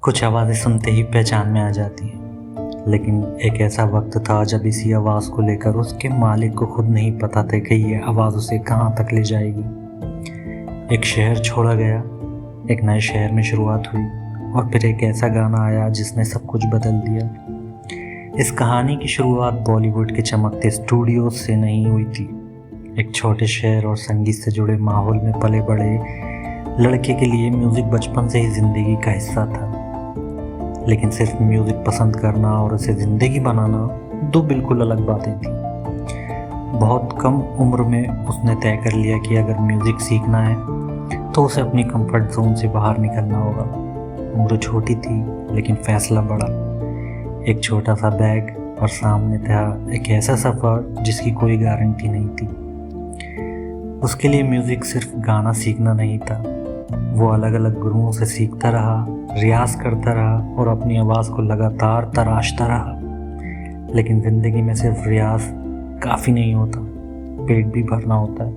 कुछ आवाज़ें सुनते ही पहचान में आ जाती हैं, लेकिन एक ऐसा वक्त था जब इसी आवाज़ को लेकर उसके मालिक को खुद नहीं पता था कि ये आवाज़ उसे कहाँ तक ले जाएगी। एक शहर छोड़ा गया, एक नए शहर में शुरुआत हुई और फिर एक ऐसा गाना आया जिसने सब कुछ बदल दिया। इस कहानी की शुरुआत बॉलीवुड के चमकते स्टूडियो से नहीं हुई थी। एक छोटे शहर और संगीत से जुड़े माहौल में पले बड़े लड़के के लिए म्यूज़िक बचपन से ही ज़िंदगी का हिस्सा था। लेकिन सिर्फ म्यूज़िक पसंद करना और उसे ज़िंदगी बनाना दो बिल्कुल अलग बातें थी। बहुत कम उम्र में उसने तय कर लिया कि अगर म्यूज़िक सीखना है तो उसे अपनी कंफर्ट जोन से बाहर निकलना होगा। उम्र छोटी थी लेकिन फ़ैसला बड़ा। एक छोटा सा बैग और सामने था एक ऐसा सफ़र जिसकी कोई गारंटी नहीं थी। उसके लिए म्यूज़िक सिर्फ गाना सीखना नहीं था, वो अलग अलग गुरुओं से सीखता रहा, रियाज करता रहा और अपनी आवाज़ को लगातार तराशता रहा। लेकिन ज़िंदगी में सिर्फ रियाज काफ़ी नहीं होता, पेट भी भरना होता है।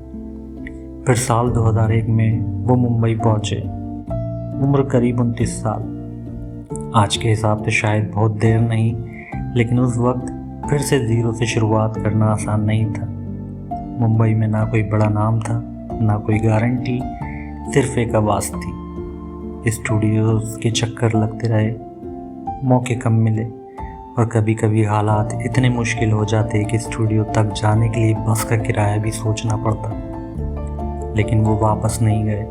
फिर साल 2001 में वो मुंबई पहुँचे। उम्र करीब 29 साल। आज के हिसाब से शायद बहुत देर नहीं, लेकिन उस वक्त फिर से ज़ीरो से शुरुआत करना आसान नहीं था। मुंबई में ना कोई बड़ा नाम था, ना कोई गारंटी, सिर्फ एक आवाज़ थी। स्टूडियोज़ के चक्कर लगते रहे, मौके कम मिले और कभी कभी हालात इतने मुश्किल हो जाते कि स्टूडियो तक जाने के लिए बस का किराया भी सोचना पड़ता। लेकिन वो वापस नहीं गए,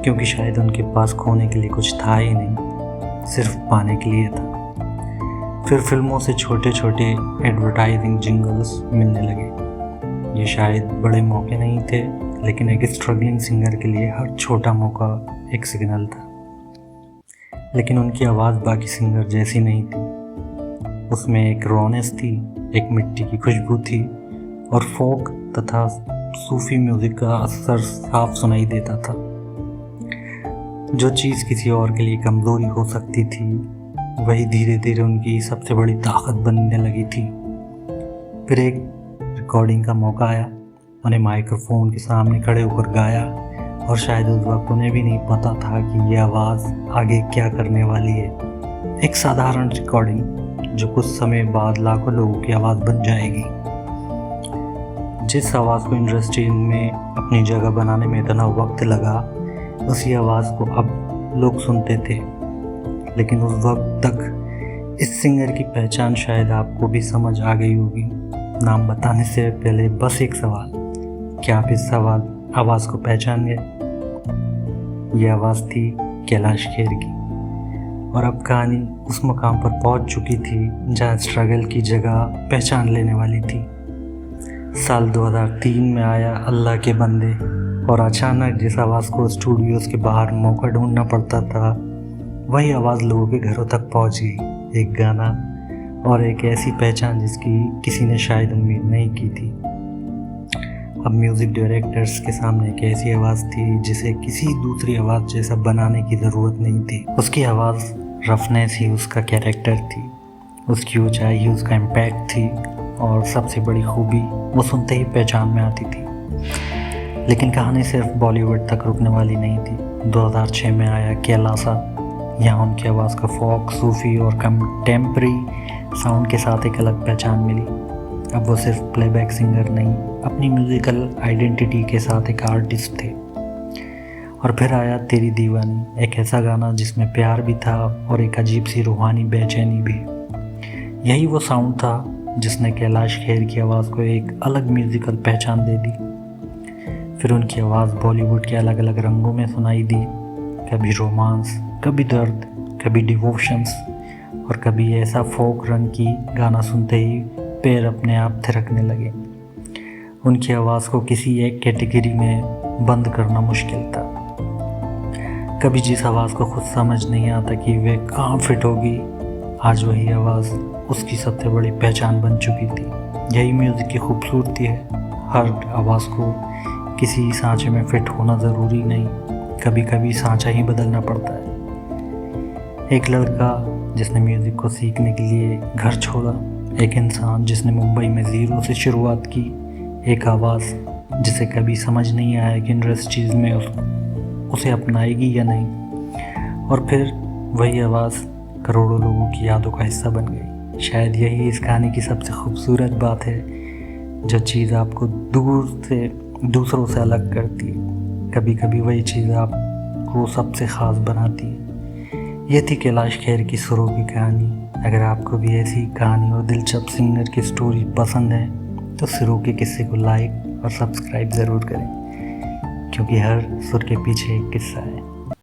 क्योंकि शायद उनके पास खोने के लिए कुछ था ही नहीं, सिर्फ पाने के लिए था। फिर फिल्मों से छोटे छोटे एडवर्टाइजिंग जिंगल्स मिलने लगे। ये शायद बड़े मौके नहीं थे, लेकिन एक स्ट्रगलिंग सिंगर के लिए हर छोटा मौका एक सिग्नल था। लेकिन उनकी आवाज़ बाकी सिंगर जैसी नहीं थी। उसमें एक रॉनेस थी, एक मिट्टी की खुशबू थी और फोक तथा सूफी म्यूज़िक का असर साफ सुनाई देता था। जो चीज़ किसी और के लिए कमज़ोरी हो सकती थी, वही धीरे धीरे उनकी सबसे बड़ी ताकत बनने लगी थी। फिर एक रिकॉर्डिंग का मौका आया, उन्हें माइक्रोफोन के सामने खड़े होकर गाया और शायद उस वक्त उन्हें भी नहीं पता था कि ये आवाज़ आगे क्या करने वाली है। एक साधारण रिकॉर्डिंग जो कुछ समय बाद लाखों लोगों की आवाज़ बन जाएगी। जिस आवाज़ को इंडस्ट्री में अपनी जगह बनाने में इतना वक्त लगा, उसी आवाज़ को अब लोग सुनते थे। लेकिन उस वक्त तक इस सिंगर की पहचान शायद आपको भी समझ आ गई होगी। नाम बताने से पहले बस एक सवाल, क्या आप इस आवाज़ को पहचान गए? ये आवाज़ थी कैलाश खेर की। और अब कहानी उस मकाम पर पहुंच चुकी थी जहां स्ट्रगल की जगह पहचान लेने वाली थी। साल 2003 में आया अल्लाह के बंदे, और अचानक जिस आवाज़ को स्टूडियोज़ के बाहर मौका ढूंढना पड़ता था, वही आवाज़ लोगों के घरों तक पहुंच गई। एक गाना और एक ऐसी पहचान जिसकी किसी ने शायद उम्मीद नहीं की थी। अब म्यूज़िक डायरेक्टर्स के सामने एक ऐसी आवाज़ थी जिसे किसी दूसरी आवाज़ जैसा बनाने की ज़रूरत नहीं थी। उसकी आवाज़ रफनेस ही उसका कैरेक्टर थी, उसकी ऊंचाई ही उसका इम्पैक्ट थी, और सबसे बड़ी खूबी वो सुनते ही पहचान में आती थी। लेकिन कहानी सिर्फ बॉलीवुड तक रुकने वाली नहीं थी। 2006 में आया कैलासा। यहाँ उनकी आवाज़ का फोक, सूफी और कंटेम्प्रेरी साउंड के साथ एक अलग पहचान मिली। अब वो सिर्फ प्लेबैक सिंगर नहीं, अपनी म्यूज़िकल आइडेंटिटी के साथ एक आर्टिस्ट थे। और फिर आया तेरी दीवानी, एक ऐसा गाना जिसमें प्यार भी था और एक अजीब सी रूहानी बेचैनी भी। यही वो साउंड था जिसने कैलाश खेर की आवाज़ को एक अलग म्यूज़िकल पहचान दे दी। फिर उनकी आवाज़ बॉलीवुड के अलग अलग रंगों में सुनाई दी, कभी रोमांस, कभी दर्द, कभी डिवोशंस और कभी ऐसा फोक रंग की गाना सुनते ही पैर अपने आप थिरकने लगे। उनकी आवाज़ को किसी एक कैटेगरी में बंद करना मुश्किल था। कभी जिस आवाज़ को खुद समझ नहीं आता कि वे कहाँ फिट होगी, आज वही आवाज़ उसकी सबसे बड़ी पहचान बन चुकी थी। यही म्यूज़िक की खूबसूरती है। हर आवाज़ को किसी सांचे में फिट होना ज़रूरी नहीं, कभी कभी सांचा ही बदलना पड़ता है। एक लड़का जिसने म्यूज़िक को सीखने के लिए घर छोड़ा, एक इंसान जिसने मुंबई में ज़ीरो से शुरुआत की, एक आवाज़ जिसे कभी समझ नहीं आया कि इंडस्ट्रीज़ में उसे अपनाएगी या नहीं, और फिर वही आवाज़ करोड़ों लोगों की यादों का हिस्सा बन गई। शायद यही इस कहानी की सबसे खूबसूरत बात है, जो चीज़ आपको दूसरों से अलग करती है, कभी कभी वही चीज़ आपको सबसे ख़ास बनाती है। ये थी कैलाश खेर की सुरों की कहानी। अगर आपको भी ऐसी कहानी और दिलचस्प सिंगर की स्टोरी पसंद है तो सुरों के किस्से को लाइक और सब्सक्राइब ज़रूर करें, क्योंकि हर सुर के पीछे एक किस्सा है।